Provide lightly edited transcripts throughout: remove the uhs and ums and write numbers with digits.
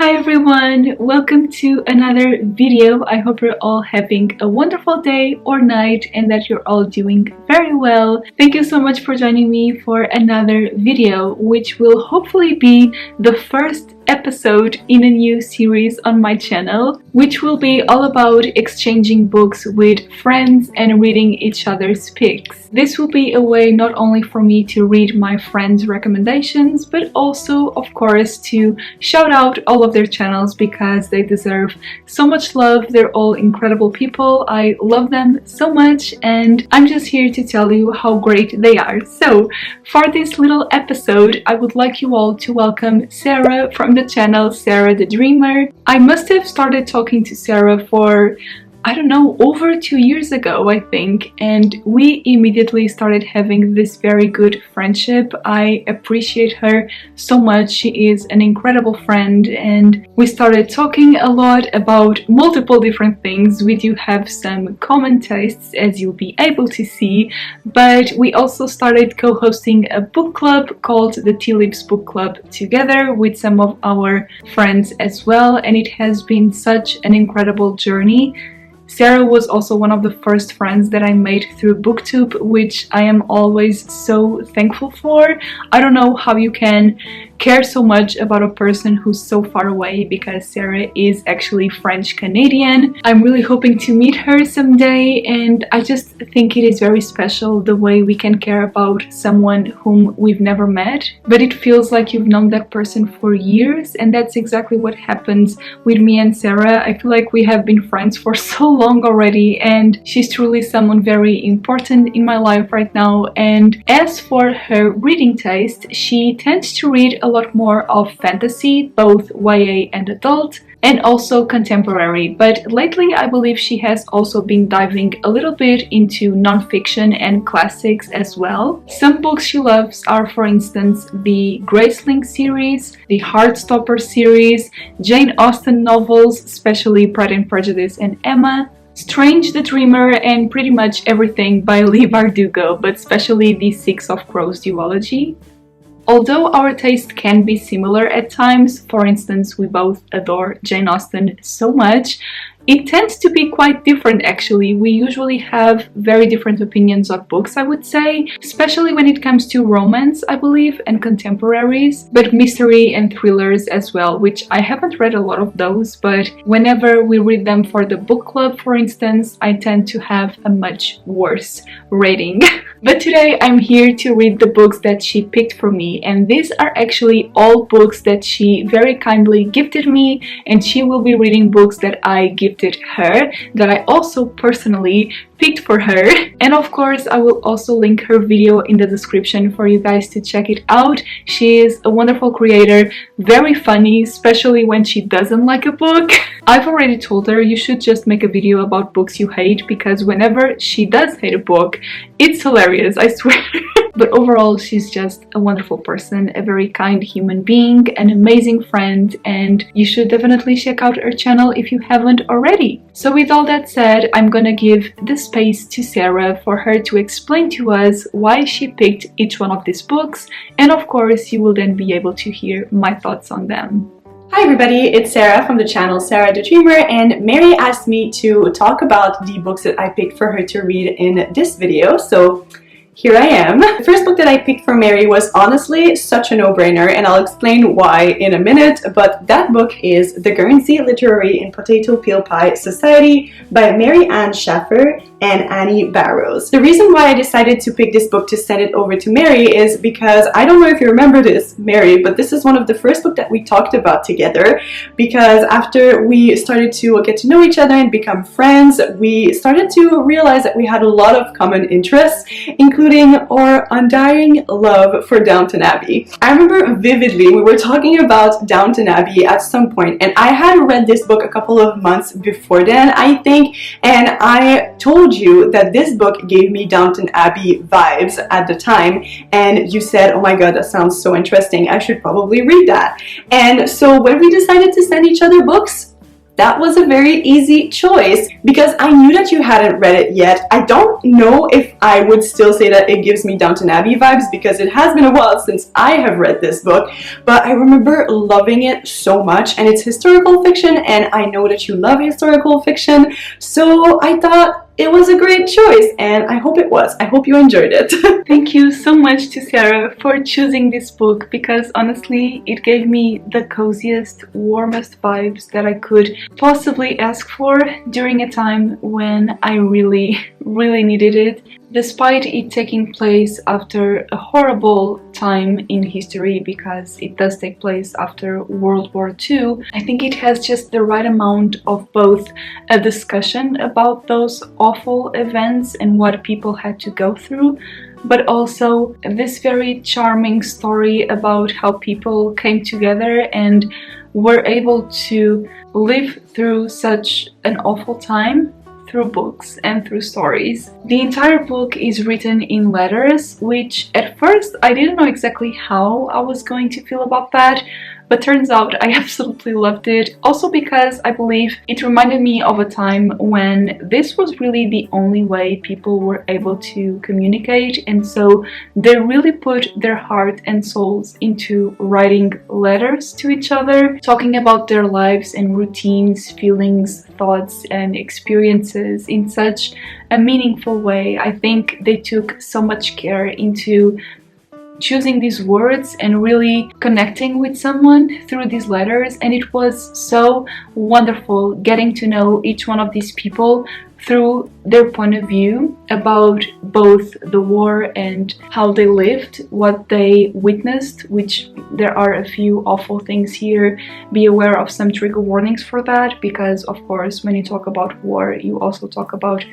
Hi everyone, welcome to another video. I hope you're all having a wonderful day or night and that you're all doing very well. Thank you so much for joining me for another video, which will hopefully be the first episode in a new series on my channel, which will be all about exchanging books with friends and reading each other's picks. This will be a way not only for me to read my friends' recommendations, but also, of course, to shout out all of their channels because they deserve so much love. They're all incredible people. I love them so much and I'm just here to tell you how great they are. So for this little episode, I would like you all to welcome Sara from the channel Sara the Dreamer. I must have started talking to Sara for, I don't know, over 2 years ago, I think, and we immediately started having this very good friendship. I appreciate her so much. She is an incredible friend and we started talking a lot about multiple different things. We do have some common tastes, as you'll be able to see, but we also started co-hosting a book club called the Tea Leaves Book Club together with some of our friends as well, and it has been such an incredible journey. Sara was also one of the first friends that I made through BookTube, which I am always so thankful for. I don't know how you can care so much about a person who's so far away, because Sara is actually French-Canadian. I'm really hoping to meet her someday, and I just think it is very special the way we can care about someone whom we've never met, but it feels like you've known that person for years, and that's exactly what happens with me and Sara. I feel like we have been friends for so long already, and she's truly someone very important in my life right now. And as for her reading taste, she tends to read a lot more of fantasy, both YA and adult, and also contemporary, but lately I believe she has also been diving a little bit into non-fiction and classics as well. Some books she loves are, for instance, the Graceling series, the Heartstopper series, Jane Austen novels, especially Pride and Prejudice and Emma, Strange the Dreamer, and pretty much everything by Leigh Bardugo, but especially the Six of Crows duology. Although our taste can be similar at times, for instance, we both adore Jane Austen so much, it tends to be quite different actually. We usually have very different opinions on books, I would say, especially when it comes to romance, I believe, and contemporaries, but mystery and thrillers as well, which I haven't read a lot of those, but whenever we read them for the book club, for instance, I tend to have a much worse rating. But today I'm here to read the books that she picked for me, and these are actually all books that she very kindly gifted me, and she will be reading books that I gifted her, that I also personally picked for her. And of course I will also link her video in the description for you guys to check it out. She is a wonderful creator, very funny, especially when she doesn't like a book. I've already told her you should just make a video about books you hate, because whenever she does hate a book, it's hilarious, I swear. But overall, she's just a wonderful person, a very kind human being, an amazing friend, and you should definitely check out her channel if you haven't already. So with all that said, I'm gonna give the space to Sara for her to explain to us why she picked each one of these books, and of course you will then be able to hear my thoughts on them. Hi everybody, it's Sara from the channel Sara the Dreamer, and Mary asked me to talk about the books that I picked for her to read in this video, so here I am. The first book that I picked for Mary was honestly such a no-brainer, and I'll explain why in a minute, but that book is The Guernsey Literary and Potato Peel Pie Society by Mary Ann Schaffer and Annie Barrows. The reason why I decided to pick this book to send it over to Mary is because, I don't know if you remember this, Mary, but this is one of the first books that we talked about together, because after we started to get to know each other and become friends, we started to realize that we had a lot of common interests, including our undying love for Downton Abbey. I remember vividly we were talking about Downton Abbey at some point, and I had read this book a couple of months before then, I think, and I told you that this book gave me Downton Abbey vibes at the time, and you said, oh my god, that sounds so interesting, I should probably read that. And so when we decided to send each other books, that was a very easy choice because I knew that you hadn't read it yet. I don't know if I would still say that it gives me Downton Abbey vibes because it has been a while since I have read this book, but I remember loving it so much, and it's historical fiction, and I know that you love historical fiction, so I thought it was a great choice, and I hope it was. I hope you enjoyed it. Thank you so much to Sara for choosing this book, because honestly it gave me the coziest, warmest vibes that I could possibly ask for during a time when I really needed it. Despite it taking place after a horrible time in history, because it does take place after World War II, I think it has just the right amount of both a discussion about those awful events and what people had to go through, but also this very charming story about how people came together and were able to live through such an awful time through books and through stories. The entire book is written in letters, which at first I didn't know exactly how I was going to feel about that, but turns out I absolutely loved it. Also because I believe it reminded me of a time when this was really the only way people were able to communicate, and so they really put their heart and souls into writing letters to each other, talking about their lives and routines, feelings, thoughts and experiences in such a meaningful way. I think they took so much care into choosing these words and really connecting with someone through these letters, and it was so wonderful getting to know each one of these people through their point of view about both the war and how they lived, what they witnessed, which there are a few awful things here. Be aware of some trigger warnings for that, because of course when you talk about war you also talk about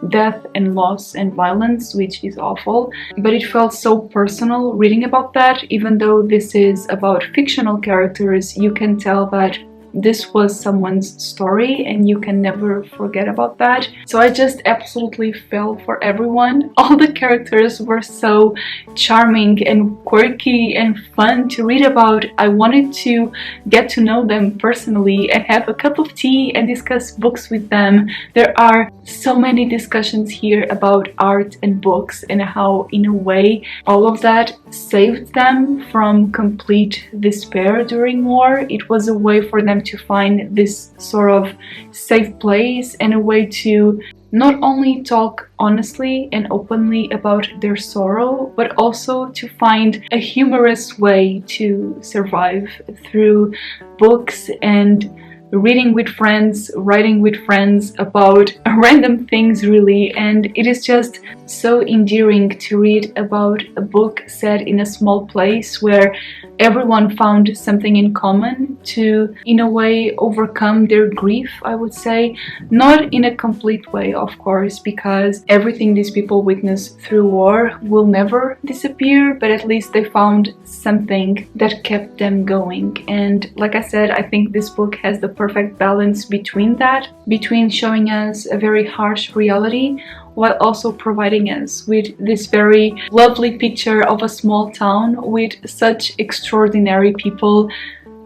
death and loss and violence, which is awful. But it felt so personal reading about that. Even though this is about fictional characters, you can tell that this was someone's story and you can never forget about that. So I just absolutely fell for everyone. All the characters were so charming and quirky and fun to read about. I wanted to get to know them personally and have a cup of tea and discuss books with them. There are so many discussions here about art and books and how in a way all of that saved them from complete despair during war. It was a way for them to find this sort of safe place and a way to not only talk honestly and openly about their sorrow, but also to find a humorous way to survive through books and reading with friends, writing with friends about random things really. And it is just so endearing to read about a book set in a small place where everyone found something in common to, in a way, overcome their grief, I would say. Not in a complete way, of course, because everything these people witnessed through war will never disappear, but at least they found something that kept them going. And like I said, I think this book has the perfect balance between that, between showing us a very harsh reality while also providing us with this very lovely picture of a small town with such extraordinary people.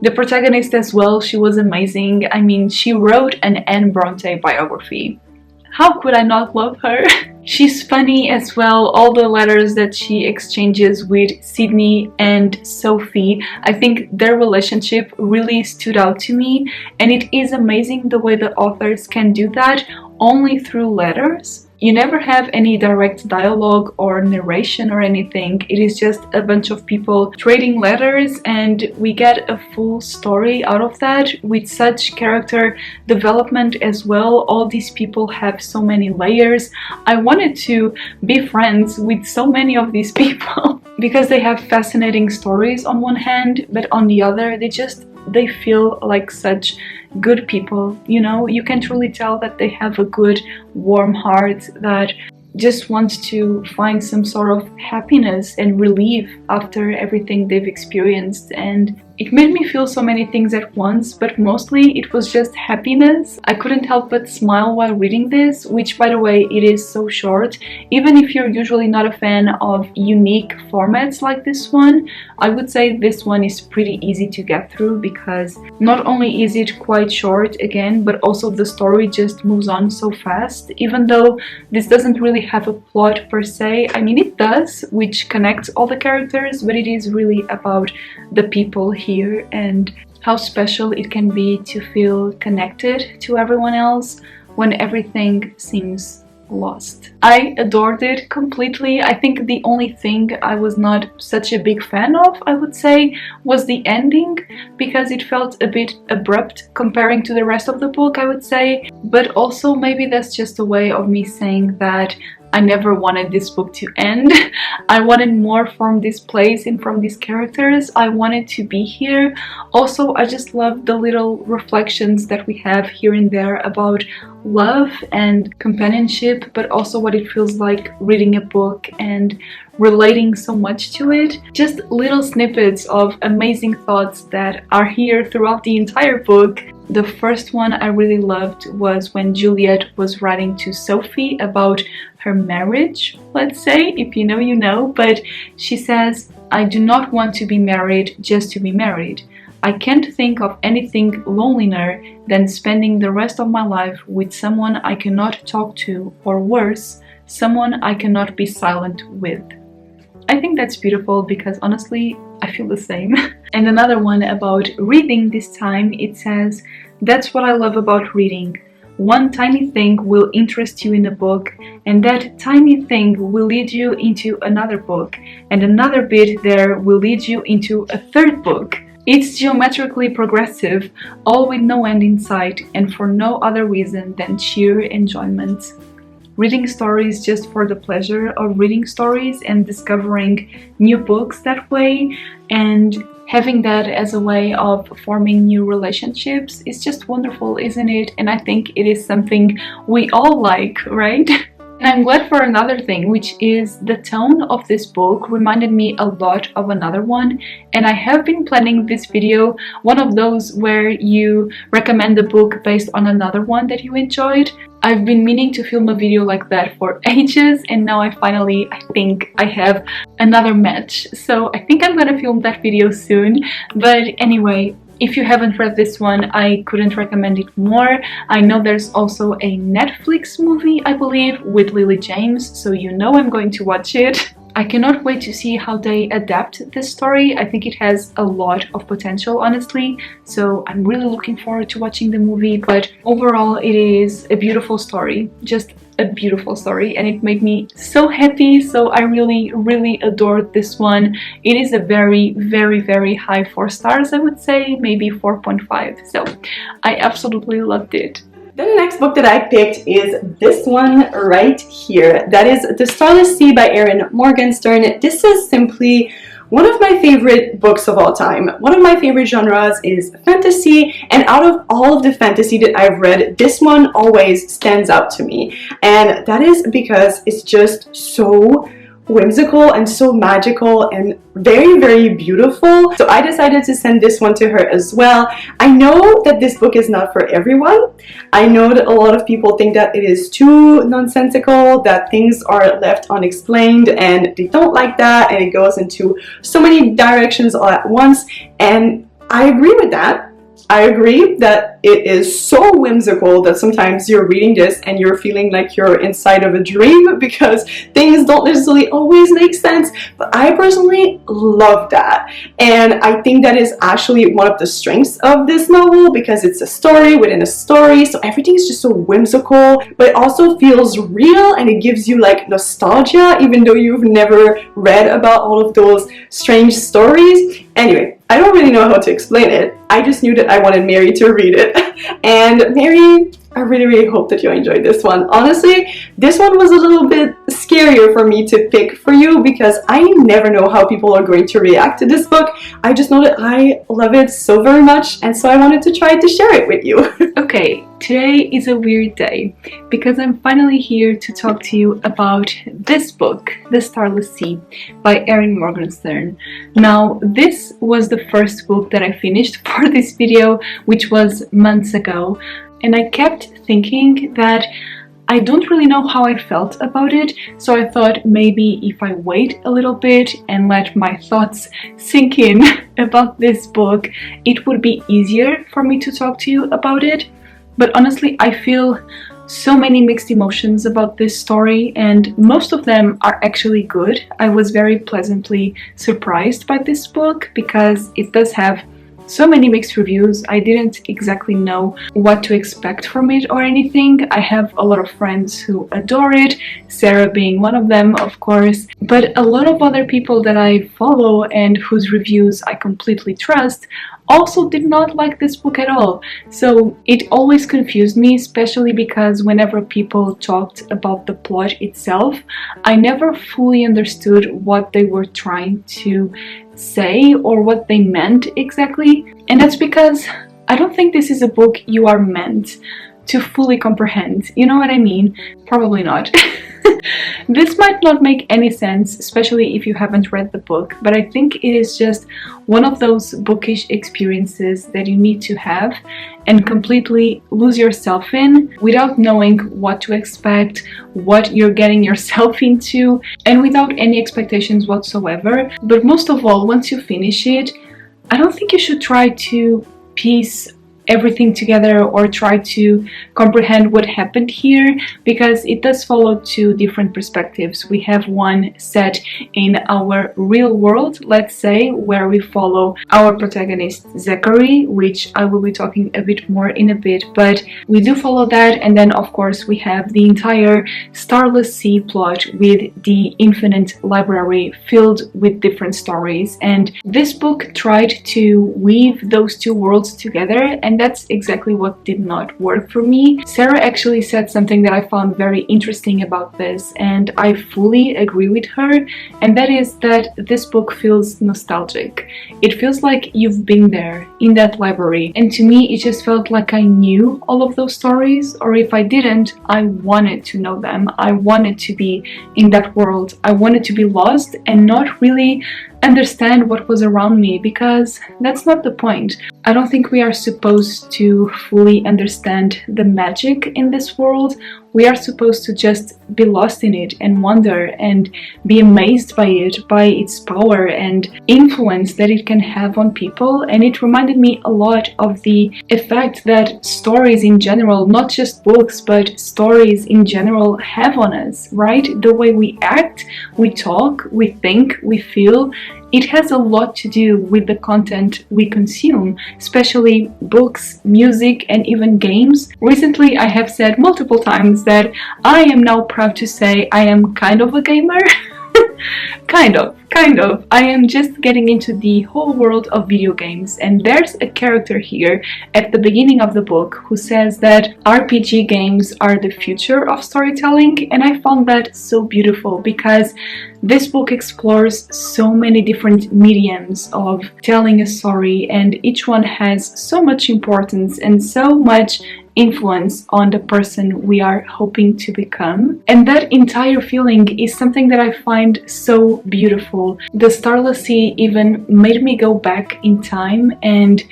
The protagonist as well, she was amazing. I mean, she wrote an Anne Bronte biography. How could I not love her? She's funny as well. All the letters that she exchanges with Sydney and Sophie, I think their relationship really stood out to me, and it is amazing the way the authors can do that only through letters. You never have any direct dialogue or narration or anything. It is just a bunch of people trading letters, and we get a full story out of that with such character development as well. All these people have so many layers. I wanted to be friends with so many of these people because they have fascinating stories on one hand, but on the other they feel like such good people, you know? You can truly tell that they have a good, warm heart that just wants to find some sort of happiness and relief after everything they've experienced. And It made me feel so many things at once, but mostly it was just happiness. I couldn't help but smile while reading this, which, by the way, it is so short. Even if you're usually not a fan of unique formats like this one, I would say this one is pretty easy to get through, because not only is it quite short again, but also the story just moves on so fast. Even though this doesn't really have a plot per se, I mean it does, which connects all the characters, but it is really about the people here and how special it can be to feel connected to everyone else when everything seems lost. I adored it completely. I think the only thing I was not such a big fan of, I would say, was the ending, because it felt a bit abrupt comparing to the rest of the book, I would say. But also maybe that's just a way of me saying that I never wanted this book to end. I wanted more from this place and from these characters. I wanted to be here. Also, I just love the little reflections that we have here and there about love and companionship, but also what it feels like reading a book and relating so much to it. Just little snippets of amazing thoughts that are here throughout the entire book. The first one I really loved was when Juliet was writing to Sophie about her marriage, let's say. If you know, you know. But she says, "I do not want to be married just to be married. I can't think of anything lonelier than spending the rest of my life with someone I cannot talk to, or worse, someone I cannot be silent with." I think that's beautiful, because honestly, I feel the same. And another one about reading this time, it says, "That's what I love about reading. One tiny thing will interest you in a book, and that tiny thing will lead you into another book, and another bit there will lead you into a third book. It's geometrically progressive, all with no end in sight, and for no other reason than sheer enjoyment." Reading stories just for the pleasure of reading stories and discovering new books that way, and having that as a way of forming new relationships is just wonderful, isn't it? And I think it is something we all like, right? And I'm glad for another thing, which is the tone of this book reminded me a lot of another one, and I have been planning this video, one of those where you recommend a book based on another one that you enjoyed. I've been meaning to film a video like that for ages, and now I think I have another match. So I think I'm gonna film that video soon. But anyway, if you haven't read this one, I couldn't recommend it more. I know there's also a Netflix movie, I believe, with Lily James, so you know I'm going to watch it. I cannot wait to see how they adapt this story. I think it has a lot of potential, honestly, so I'm really looking forward to watching the movie. But overall, it is a beautiful story, just a beautiful story, and it made me so happy. So I really adored this one. It is a very high 4 stars, I would say, maybe 4.5. So I absolutely loved it. Then the next book that I picked is this one right here. That is The Starless Sea by Erin Morgenstern. This is simply one of my favorite books of all time. One of my favorite genres is fantasy, and out of all of the fantasy that I've read, this one always stands out to me. And that is because it's just so whimsical and so magical and very beautiful. So I decided to send this one to her as well. I know that this book is not for everyone. I know that a lot of people think that it is too nonsensical, that things are left unexplained, and they don't like that, and it goes into so many directions all at once, and I agree with that. I agree that it is so whimsical that sometimes you're reading this and you're feeling like you're inside of a dream because things don't necessarily always make sense, but I personally love that. And I think that is actually one of the strengths of this novel, because it's a story within a story, so everything is just so whimsical, but it also feels real, and it gives you like nostalgia even though you've never read about all of those strange stories. Anyway, I don't really know how to explain it. I just knew that I wanted Mary to read it. And Mary, I really hope that you enjoyed this one. Honestly, this one was a little bit scarier for me to pick for you because I never know how people are going to react to this book. I just know that I love it so very much, and so I wanted to try to share it with you. Okay, Today is a weird day because I'm finally here to talk to you about this book, The Starless Sea by Erin Morgenstern. Now, this was the first book that I finished for this video, which was months ago, and I kept thinking that I don't really know how I felt about it, so I thought maybe if I wait a little bit and let my thoughts sink in about this book, it would be easier for me to talk to you about it. But honestly, I feel so many mixed emotions about this story, and most of them are actually good. I was very pleasantly surprised by this book because it does have so many mixed reviews. I didn't exactly know what to expect from it or anything. I have a lot of friends who adore it, Sara being one of them, of course, but a lot of other people that I follow and whose reviews I completely trust also did not like this book at all. So it always confused me, especially because whenever people talked about the plot itself, I never fully understood what they were trying to say or what they meant exactly. And that's because I don't think this is a book you are meant to fully comprehend. You know what I mean? Probably not. This might not make any sense, especially if you haven't read the book, but I think it is just one of those bookish experiences that you need to have and completely lose yourself in without knowing what to expect, what you're getting yourself into, and without any expectations whatsoever. But most of all, once you finish it, I don't think you should try to piece everything together or try to comprehend what happened here, because it does follow two different perspectives. We have one set in our real world, let's say, where we follow our protagonist Zachary, which I will be talking a bit more in a bit, but we do follow that. And then of course we have the entire Starless Sea plot with the infinite library filled with different stories, and this book tried to weave those two worlds together, and that's exactly what did not work for me. Sara actually said something that I found very interesting about this, and I fully agree with her, and that is that this book feels nostalgic. It feels like you've been there in that library, and to me it just felt like I knew all of those stories, or if I didn't, I wanted to know them. I wanted to be in that world. I wanted to be lost and not really understand what was around me, because that's not the point. I don't think we are supposed to fully understand the magic in this world. We are supposed to just be lost in it and wonder and be amazed by it, by its power and influence that it can have on people. And it reminded me a lot of the effect that stories in general, not just books, but stories in general have on us, right? The way we act, we talk, we think, we feel. It has a lot to do with the content we consume, especially books, music, and even games. Recently, I have said multiple times that I am now proud to say I am kind of a gamer. Kind of. I am just getting into the whole world of video games, and there's a character here at the beginning of the book who says that RPG games are the future of storytelling, and I found that so beautiful because this book explores so many different mediums of telling a story, and each one has so much importance and so much influence on the person we are hoping to become. And that entire feeling is something that I find so beautiful. The Starless Sea even made me go back in time and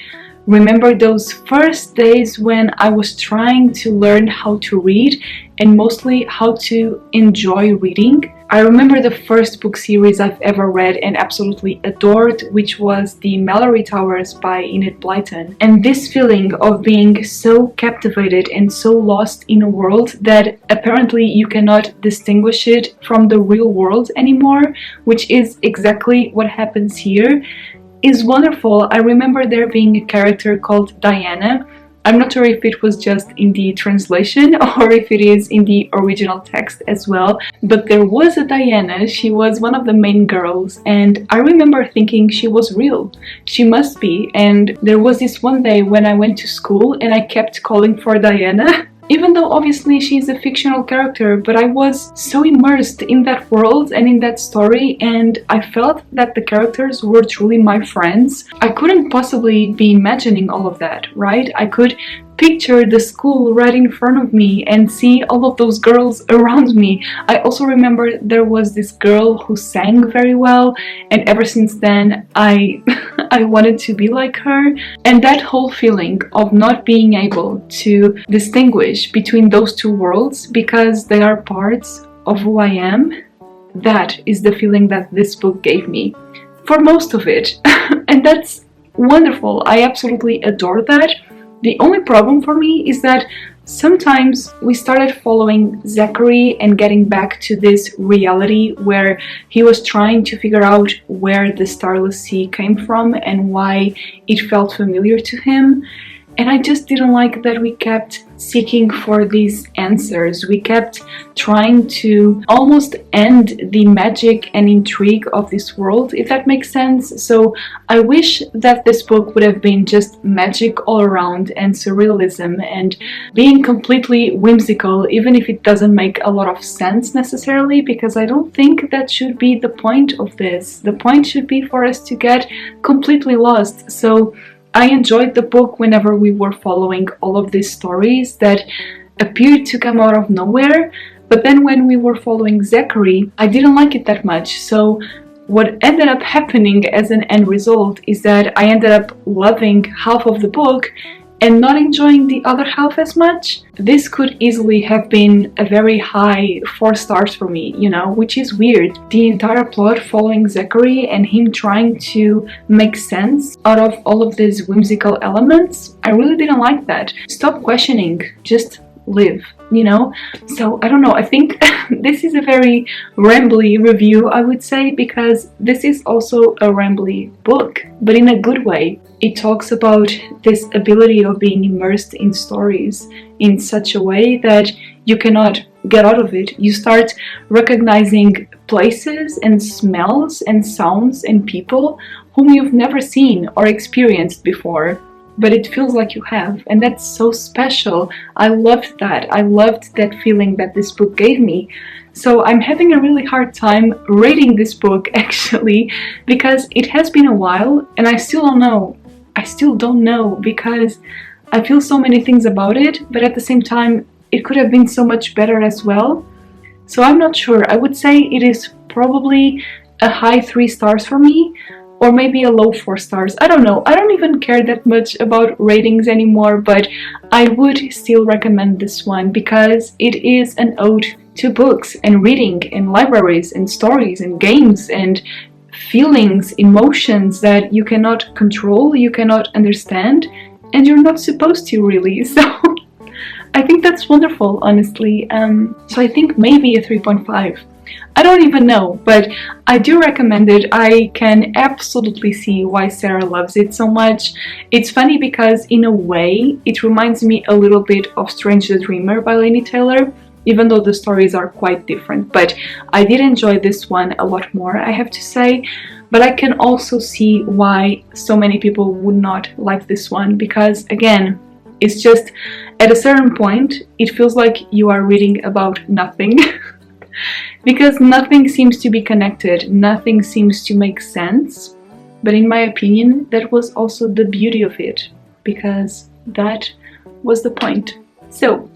remember those first days when I was trying to learn how to read, and mostly how to enjoy reading. I remember the first book series I've ever read and absolutely adored, which was the Mallory Towers by Enid Blyton. And this feeling of being so captivated and so lost in a world that apparently you cannot distinguish it from the real world anymore, which is exactly what happens here, is wonderful. I remember there being a character called Diana. I'm not sure if it was just in the translation or if it is in the original text as well, but there was a Diana. She was one of the main girls, and I remember thinking she was real. She must be. And there was this one day when I went to school and I kept calling for Diana. Even though obviously she's a fictional character, but I was so immersed in that world and in that story, and I felt that the characters were truly my friends. I couldn't possibly be imagining all of that, right? I could picture the school right in front of me and see all of those girls around me. I also remember there was this girl who sang very well, and ever since then I I wanted to be like her. And that whole feeling of not being able to distinguish between those two worlds because they are parts of who I am, that is the feeling that this book gave me for most of it. And that's wonderful. I absolutely adore that. The only problem for me is that sometimes we started following Zachary and getting back to this reality where he was trying to figure out where the Starless Sea came from and why it felt familiar to him. And I just didn't like that we kept seeking for these answers. We kept trying to almost end the magic and intrigue of this world, if that makes sense. So I wish that this book would have been just magic all around and surrealism and being completely whimsical, even if it doesn't make a lot of sense necessarily, because I don't think that should be the point of this. The point should be for us to get completely lost. So I enjoyed the book whenever we were following all of these stories that appeared to come out of nowhere, but then when we were following Zachary, I didn't like it that much. So what ended up happening as an end result is that I ended up loving half of the book and not enjoying the other half as much. This could easily have been a very high 4 stars for me, you know, which is weird. The entire plot following Zachary and him trying to make sense out of all of these whimsical elements, I really didn't like that. Stop questioning, just live, you know? So I don't know, I think this is a very rambly review, I would say, because this is also a rambly book, but in a good way. It talks about this ability of being immersed in stories in such a way that you cannot get out of it. You start recognizing places and smells and sounds and people whom you've never seen or experienced before, but it feels like you have, and that's so special. I loved that. I loved that feeling that this book gave me. So I'm having a really hard time rating this book actually, because it has been a while and I still don't know. I still don't know, because I feel so many things about it, but at the same time it could have been so much better as well. So I'm not sure. I would say it is probably a high 3 stars for me, or maybe a low 4 stars. I don't know. I don't even care that much about ratings anymore, but I would still recommend this one because it is an ode to books and reading and libraries and stories and games and feelings, emotions that you cannot control, you cannot understand, and you're not supposed to really. So I think that's wonderful, honestly. So I think maybe a 3.5. I don't even know, but I do recommend it. I can absolutely see why Sara loves it so much. It's funny because in a way it reminds me a little bit of Strange the Dreamer by Laini Taylor, even though the stories are quite different. But I did enjoy this one a lot more, I have to say. But I can also see why so many people would not like this one, because again, it's just at a certain point it feels like you are reading about nothing. Because nothing seems to be connected, nothing seems to make sense. But in my opinion, that was also the beauty of it, because that was the point. So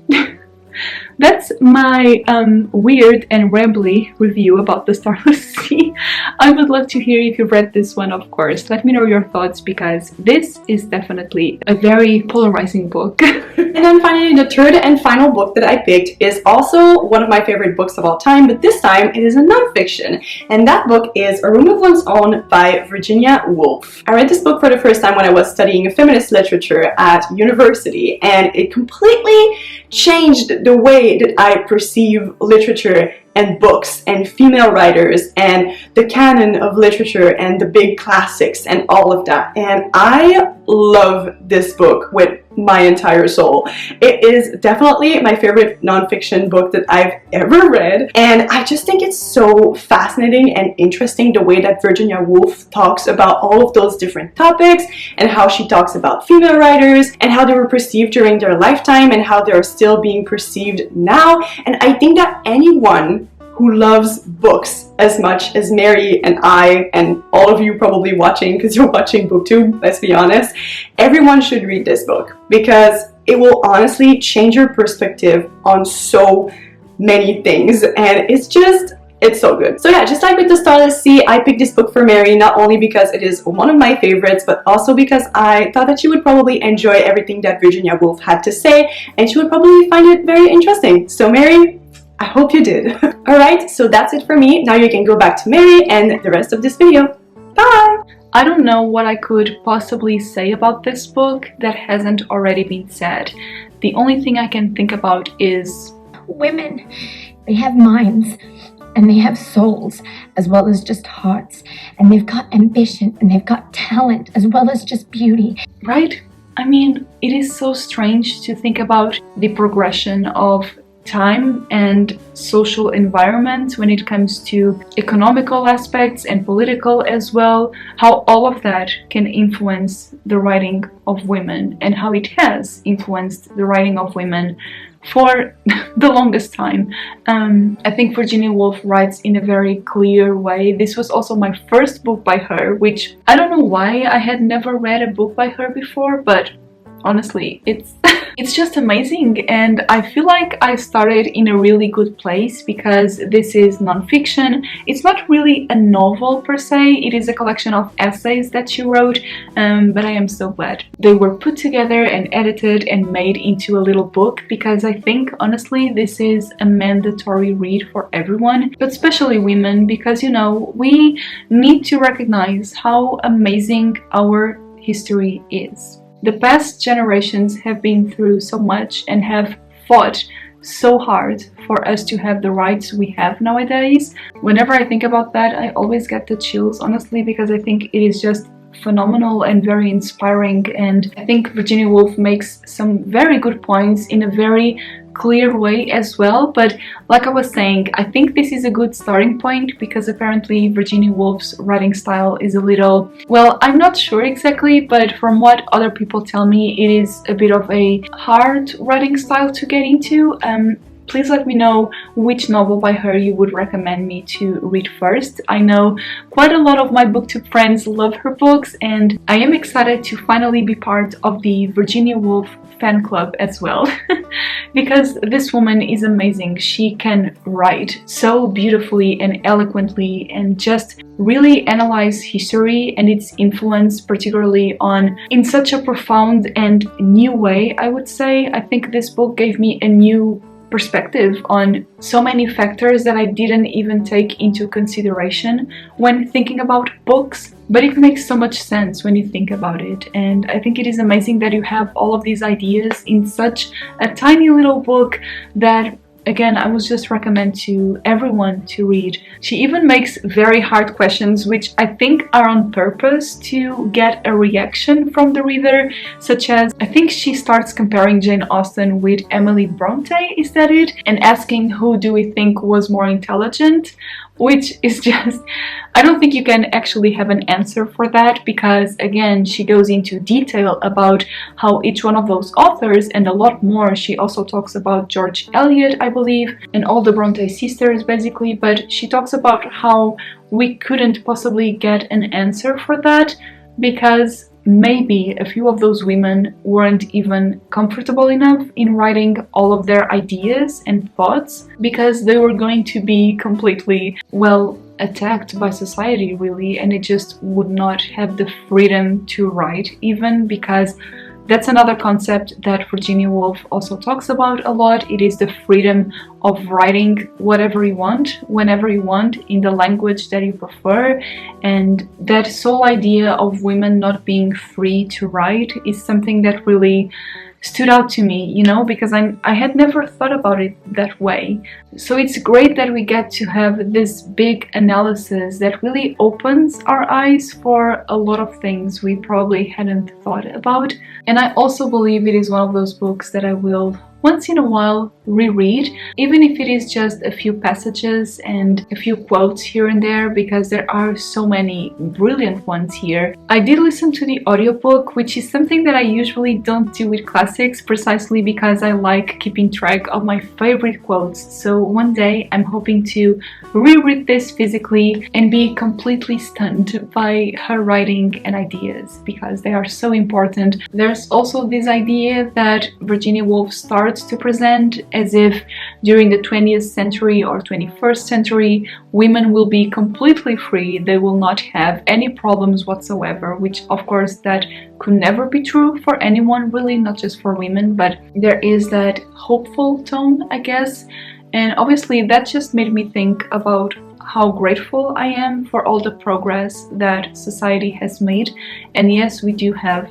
that's my weird and rambly review about the Starless Sea. I would love to hear if you've read this one, of course. Let me know your thoughts, because this is definitely a very polarizing book. And then finally, the third and final book that I picked is also one of my favorite books of all time, but this time it is a nonfiction. And that book is A Room of One's Own by Virginia Woolf. I read this book for the first time when I was studying feminist literature at university, and it completely changed the way that I perceive literature and books and female writers and the canon of literature and the big classics and all of that. And I love this book with my entire soul. It is definitely my favorite nonfiction book that I've ever read, and I just think it's so fascinating and interesting the way that Virginia Woolf talks about all of those different topics, and how she talks about female writers and how they were perceived during their lifetime and how they're still being perceived now. And I think that anyone who loves books as much as Mary and I, and all of you probably watching because you're watching BookTube, let's be honest, everyone should read this book, because it will honestly change your perspective on so many things, and it's so good. So yeah, just like with The Starless Sea, I picked this book for Mary not only because it is one of my favorites, but also because I thought that she would probably enjoy everything that Virginia Woolf had to say, and she would probably find it very interesting. So Mary, I hope you did. Alright, so that's it for me. Now you can go back to Mary and the rest of this video. Bye! I don't know what I could possibly say about this book that hasn't already been said. The only thing I can think about is women. They have minds and they have souls as well as just hearts, and they've got ambition and they've got talent as well as just beauty. Right? I mean, it is so strange to think about the progression of time and social environment when it comes to economical aspects and political as well, how all of that can influence the writing of women and how it has influenced the writing of women for the longest time. I think Virginia Woolf writes in a very clear way. This was also my first book by her, which I don't know why I had never read a book by her before, but honestly, it's just amazing, and I feel like I started in a really good place because this is non-fiction. It's not really a novel per se, it is a collection of essays that she wrote, but I am so glad they were put together and edited and made into a little book, because I think honestly this is a mandatory read for everyone, but especially women, because you know, we need to recognize how amazing our history is. The past generations have been through so much and have fought so hard for us to have the rights we have nowadays. Whenever I think about that, I always get the chills, honestly, because I think it is just phenomenal and very inspiring, and I think Virginia Woolf makes some very good points in a very clear way as well. But like I was saying, I think this is a good starting point because apparently Virginia Woolf's writing style is a little, well, I'm not sure exactly, but from what other people tell me, it is a bit of a hard writing style to get into. Please let me know which novel by her you would recommend me to read first. I know quite a lot of my booktube friends love her books, and I am excited to finally be part of the Virginia Woolf fan club as well because this woman is amazing. She can write so beautifully and eloquently and just really analyze history and its influence, particularly in such a profound and new way, I would say. I think this book gave me a new perspective on so many factors that I didn't even take into consideration when thinking about books, but it makes so much sense when you think about it, and I think it is amazing that you have all of these ideas in such a tiny little book that, again, I would just recommend to everyone to read. She even makes very hard questions, which I think are on purpose to get a reaction from the reader, such as, I think she starts comparing Jane Austen with Emily Bronte, is that it? And asking who do we think was more intelligent, which is just, I don't think you can actually have an answer for that, because again, she goes into detail about how each one of those authors and a lot more. She also talks about George Eliot, I believe, and all the Bronte sisters basically, but she talks about how we couldn't possibly get an answer for that because maybe a few of those women weren't even comfortable enough in writing all of their ideas and thoughts because they were going to be completely, well, attacked by society really, and it just would not have the freedom to write, even because that's another concept that Virginia Woolf also talks about a lot. It is the freedom of writing whatever you want, whenever you want, in the language that you prefer. And that sole idea of women not being free to write is something that really stood out to me, you know, because I had never thought about it that way. So it's great that we get to have this big analysis that really opens our eyes for a lot of things we probably hadn't thought about. And I also believe it is one of those books that I will once in a while reread, even if it is just a few passages and a few quotes here and there, because there are so many brilliant ones here. I did listen to the audiobook, which is something that I usually don't do with classics, precisely because I like keeping track of my favorite quotes. So one day I'm hoping to reread this physically and be completely stunned by her writing and ideas, because they are so important. There's also this idea that Virginia Woolf starts to present as if during the 20th century or 21st century women will be completely free, they will not have any problems whatsoever, which of course that could never be true for anyone really, not just for women, but there is that hopeful tone, I guess. And obviously that just made me think about how grateful I am for all the progress that society has made. And yes, we do have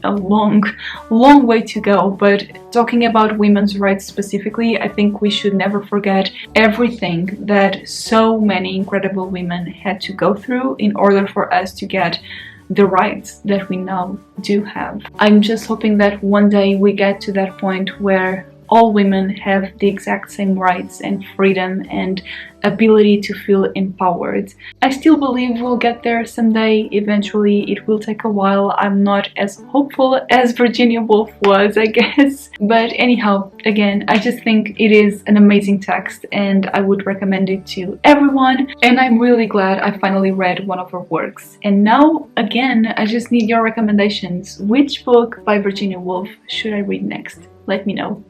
a long way to go, but talking about women's rights specifically, I think we should never forget everything that so many incredible women had to go through in order for us to get the rights that we now do have. I'm just hoping that one day we get to that point where all women have the exact same rights and freedom and ability to feel empowered. I still believe we'll get there someday. Eventually, it will take a while. I'm not as hopeful as Virginia Woolf was, I guess. But anyhow, again, I just think it is an amazing text and I would recommend it to everyone. And I'm really glad I finally read one of her works. And now, again, I just need your recommendations. Which book by Virginia Woolf should I read next? Let me know.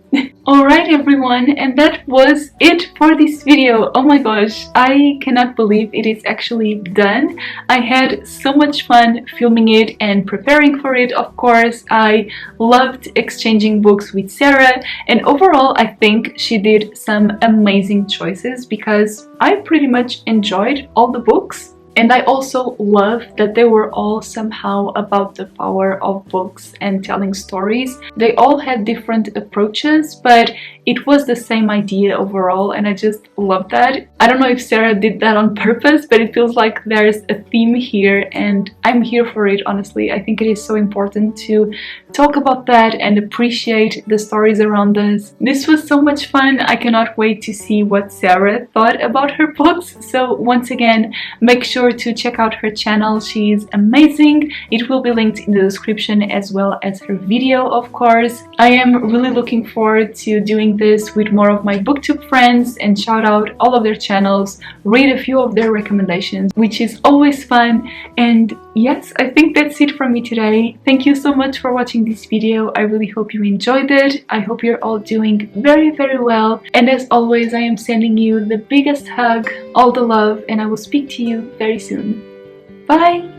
Alright everyone, and that was it for this video. Oh my gosh, I cannot believe it is actually done. I had so much fun filming it and preparing for it, of course. I loved exchanging books with Sara, and overall I think she did some amazing choices because I pretty much enjoyed all the books. And I also love that they were all somehow about the power of books and telling stories. They all had different approaches, but it was the same idea overall, and I just love that. I don't know if Sara did that on purpose, but it feels like there's a theme here, and I'm here for it, honestly. I think it is so important to talk about that and appreciate the stories around us. This was so much fun. I cannot wait to see what Sara thought about her books. So once again, make sure to check out her channel. She's amazing. It will be linked in the description as well as her video, of course. I am really looking forward to doing this with more of my booktube friends and shout out all of their channels, read a few of their recommendations, which is always fun. And yes, I think that's it from me today. Thank you so much for watching this video. I really hope you enjoyed it. I hope you're all doing very, very well. And as always, I am sending you the biggest hug, all the love, and I will speak to you very soon. Bye!